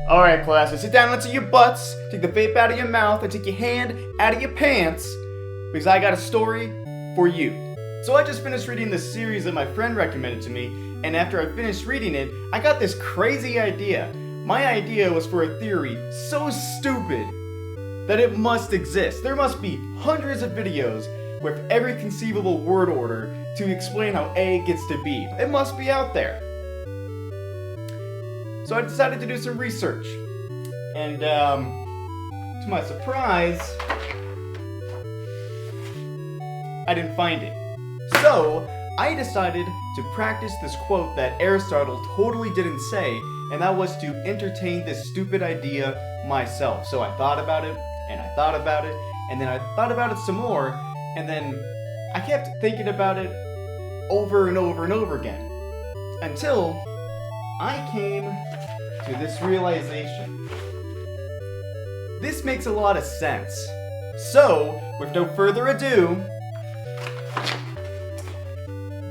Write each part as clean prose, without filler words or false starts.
Alright class, so sit down onto your butts, take the vape out of your mouth, and take your hand out of your pants, because I got a story for you. So I just finished reading this series that my friend recommended to me, and after I finished reading it, I got this crazy idea. My idea was for a theory so stupid that it must exist. There must be hundreds of videos with every conceivable word order to explain how A gets to B. It must be out there. So I decided to do some research, and to my surprise, I didn't find it. So I decided to practice this quote that Aristotle totally didn't say, and that was to entertain this stupid idea myself. So I thought about it, and I thought about it, and then I thought about it some more, and then I kept thinking about it over and over and over again, until I came to this realization. This makes a lot of sense. So, with no further ado,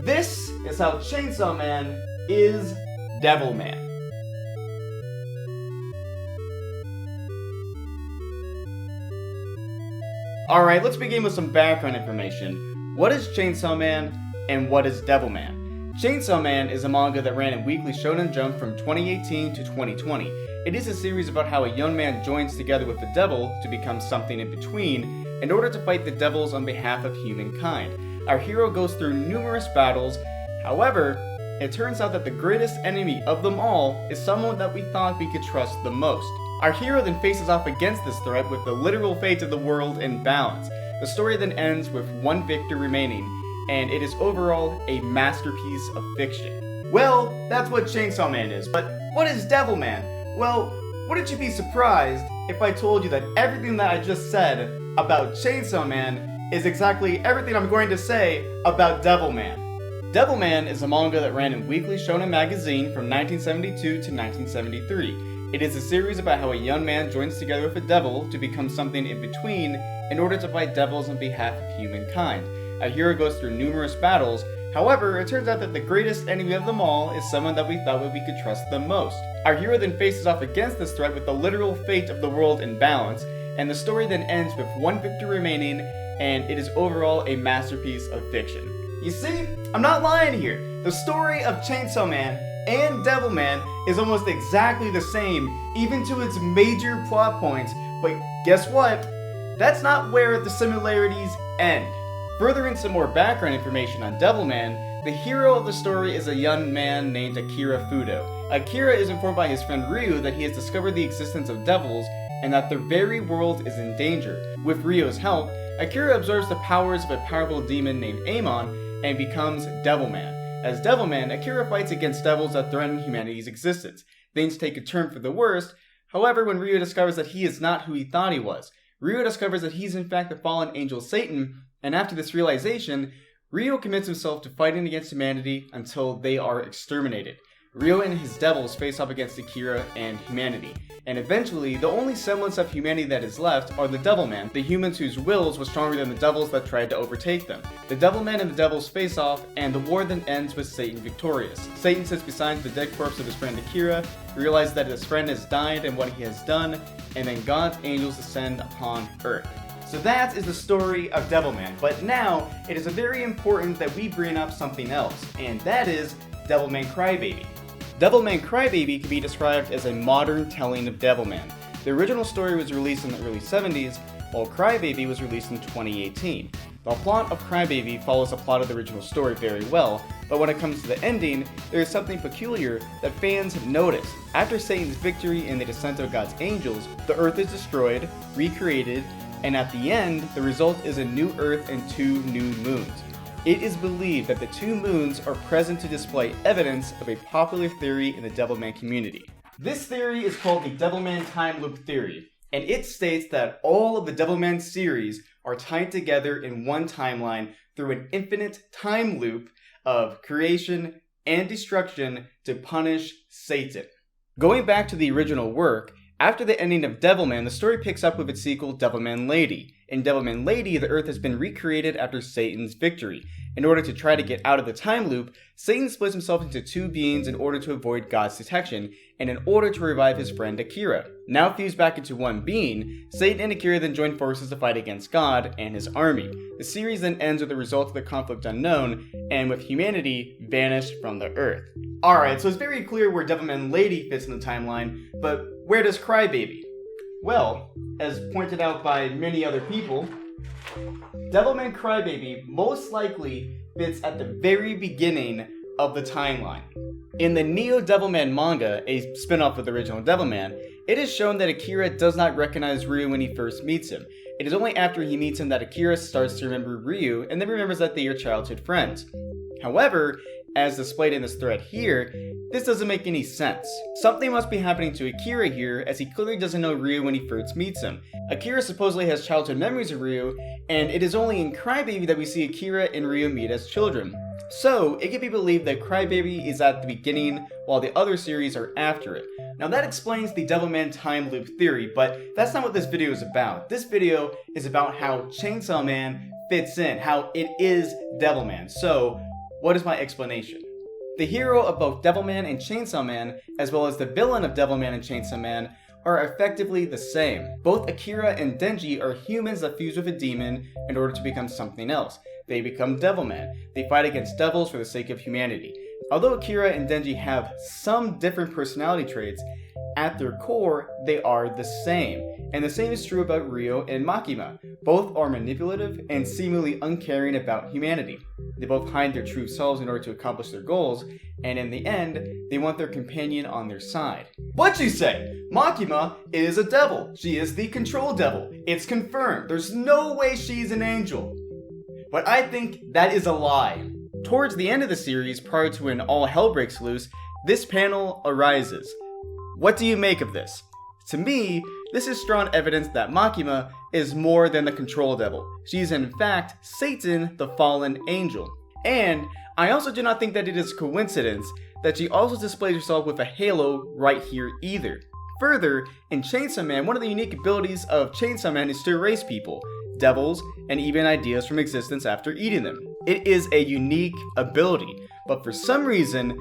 this is how Chainsaw Man is Devilman. Alright, let's begin with some background information. What is Chainsaw Man, and what is Devilman? Chainsaw Man is a manga that ran in Weekly Shonen Jump from 2018 to 2020. It is a series about how a young man joins together with the devil to become something in between in order to fight the devils on behalf of humankind. Our hero goes through numerous battles, however, it turns out that the greatest enemy of them all is someone that we thought we could trust the most. Our hero then faces off against this threat with the literal fate of the world in balance. The story then ends with one victor remaining, and it is overall a masterpiece of fiction. Well, that's what Chainsaw Man is, but what is Devilman? Well, wouldn't you be surprised if I told you that everything that I just said about Chainsaw Man is exactly everything I'm going to say about Devilman? Devilman is a manga that ran in Weekly Shonen Magazine from 1972 to 1973. It is a series about how a young man joins together with a devil to become something in between in order to fight devils on behalf of humankind. Our hero goes through numerous battles, however, it turns out that the greatest enemy of them all is someone that we thought we could trust the most. Our hero then faces off against this threat with the literal fate of the world in balance, and the story then ends with one victor remaining, and it is overall a masterpiece of fiction. You see, I'm not lying here. The story of Chainsaw Man and Devilman is almost exactly the same, even to its major plot points, but guess what? That's not where the similarities end. Furthering some more background information on Devilman, the hero of the story is a young man named Akira Fudo. Akira is informed by his friend Ryu that he has discovered the existence of devils and that their very world is in danger. With Ryu's help, Akira absorbs the powers of a powerful demon named Amon and becomes Devilman. As Devilman, Akira fights against devils that threaten humanity's existence. Things take a turn for the worst, however, when Ryu discovers that he is not who he thought he was. Ryu discovers that he's in fact the fallen angel Satan, and after this realization, Ryu commits himself to fighting against humanity until they are exterminated. Ryu and his devils face off against Akira and humanity, and eventually, the only semblance of humanity that is left are the Devilman, the humans whose wills were stronger than the devils that tried to overtake them. The Devilman and the devils face off, and the war then ends with Satan victorious. Satan sits beside the dead corpse of his friend Akira, realizes that his friend has died and what he has done, and then God's angels descend upon Earth. So that is the story of Devilman, but now it is very important that we bring up something else, and that is Devilman Crybaby. Devilman Crybaby can be described as a modern telling of Devilman. The original story was released in the early 70s, while Crybaby was released in 2018. The plot of Crybaby follows the plot of the original story very well, but when it comes to the ending, there is something peculiar that fans have noticed. After Satan's victory and the descent of God's angels, the Earth is destroyed, recreated, and at the end, the result is a new Earth and 2 new moons. It is believed that the 2 moons are present to display evidence of a popular theory in the Devilman community. This theory is called the Devilman time loop theory, and it states that all of the Devilman series are tied together in one timeline through an infinite time loop of creation and destruction to punish Satan. Going back to the original work, after the ending of Devilman, the story picks up with its sequel, Devilman Lady. In Devilman Lady, the Earth has been recreated after Satan's victory. In order to try to get out of the time loop, Satan splits himself into two beings in order to avoid God's detection, and in order to revive his friend Akira. Now fused back into one being, Satan and Akira then join forces to fight against God and his army. The series then ends with the result of the conflict unknown, and with humanity vanished from the Earth. Alright, so it's very clear where Devilman Lady fits in the timeline, but where does Crybaby? Well, as pointed out by many other people, Devilman Crybaby most likely fits at the very beginning of the timeline. In the Neo Devilman manga, a spin-off of the original Devilman, it is shown that Akira does not recognize Ryu when he first meets him. It is only after he meets him that Akira starts to remember Ryu, and then remembers that they are childhood friends. However, as displayed in this thread here, this doesn't make any sense. Something must be happening to Akira here, as he clearly doesn't know Ryu when he first meets him. Akira supposedly has childhood memories of Ryu, and it is only in Crybaby that we see Akira and Ryu meet as children. So, it can be believed that Crybaby is at the beginning, while the other series are after it. Now that explains the Devilman time loop theory, but that's not what this video is about. This video is about how Chainsaw Man fits in, how it is Devilman. So, what is my explanation? The hero of both Devilman and Chainsaw Man, as well as the villain of Devilman and Chainsaw Man, are effectively the same. Both Akira and Denji are humans that fuse with a demon in order to become something else. They become Devilman. They fight against devils for the sake of humanity. Although Akira and Denji have some different personality traits, at their core, they are the same. And the same is true about Ryo and Makima. Both are manipulative and seemingly uncaring about humanity. They both hide their true selves in order to accomplish their goals, and in the end, they want their companion on their side. What you say? Makima is a devil. She is the control devil. It's confirmed. There's no way she's an angel. But I think that is a lie. Towards the end of the series, prior to when all hell breaks loose, this panel arises. What do you make of this? To me, this is strong evidence that Makima is more than the control devil. She is in fact Satan, the fallen angel. And I also do not think that it is a coincidence that she also displays herself with a halo right here either. Further, in Chainsaw Man, one of the unique abilities of Chainsaw Man is to erase people, devils, and even ideas from existence after eating them. It is a unique ability, but for some reason,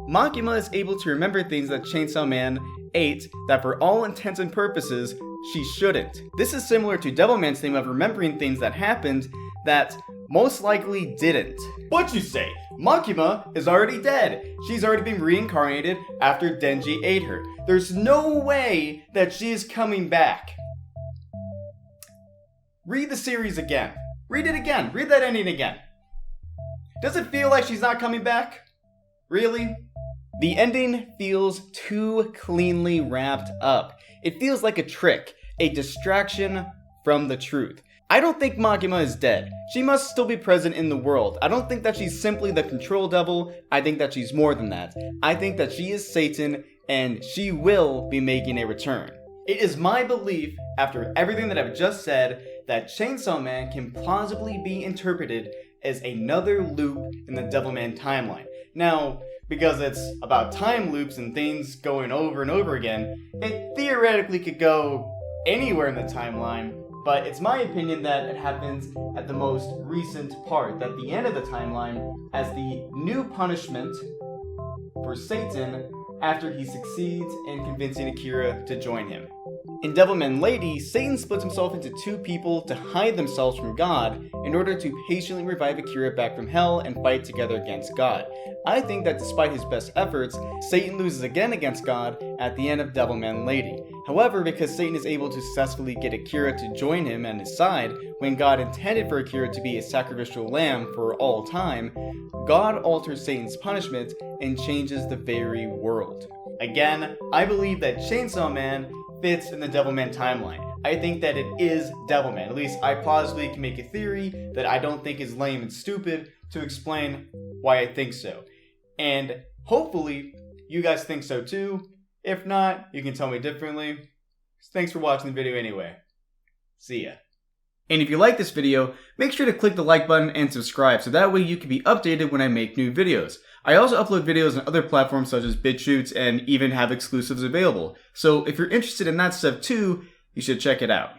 Makima is able to remember things that Chainsaw Man ate that for all intents and purposes, she shouldn't. This is similar to Devilman's theme of remembering things that happened that most likely didn't. What you say? Makima is already dead. She's already been reincarnated after Denji ate her. There's no way that she is coming back. Read the series again. Read it again. Read that ending again. Does it feel like she's not coming back? Really? The ending feels too cleanly wrapped up. It feels like a trick, a distraction from the truth. I don't think Makima is dead. She must still be present in the world. I don't think that she's simply the control devil. I think that she's more than that. I think that she is Satan, and she will be making a return. It is my belief, after everything that I've just said, that Chainsaw Man can plausibly be interpreted as another loop in the Devilman timeline. Now, because it's about time loops and things going over and over again, it theoretically could go anywhere in the timeline, but it's my opinion that it happens at the most recent part, at the end of the timeline, as the new punishment for Satan after he succeeds in convincing Akira to join him. In Devilman Lady, Satan splits himself into two people to hide themselves from God in order to patiently revive Akira back from hell and fight together against God. I think that despite his best efforts, Satan loses again against God at the end of Devilman Lady. However, because Satan is able to successfully get Akira to join him on his side, when God intended for Akira to be a sacrificial lamb for all time, God alters Satan's punishment and changes the very world. Again, I believe that Chainsaw Man fits in the Devilman timeline. I think that it is Devilman. At least I plausibly can make a theory that I don't think is lame and stupid to explain why I think so. And hopefully you guys think so too. If not, you can tell me differently. Thanks for watching the video anyway. See ya. And if you like this video, make sure to click the like button and subscribe so that way you can be updated when I make new videos. I also upload videos on other platforms such as BitChutes and even have exclusives available. So if you're interested in that stuff too, you should check it out.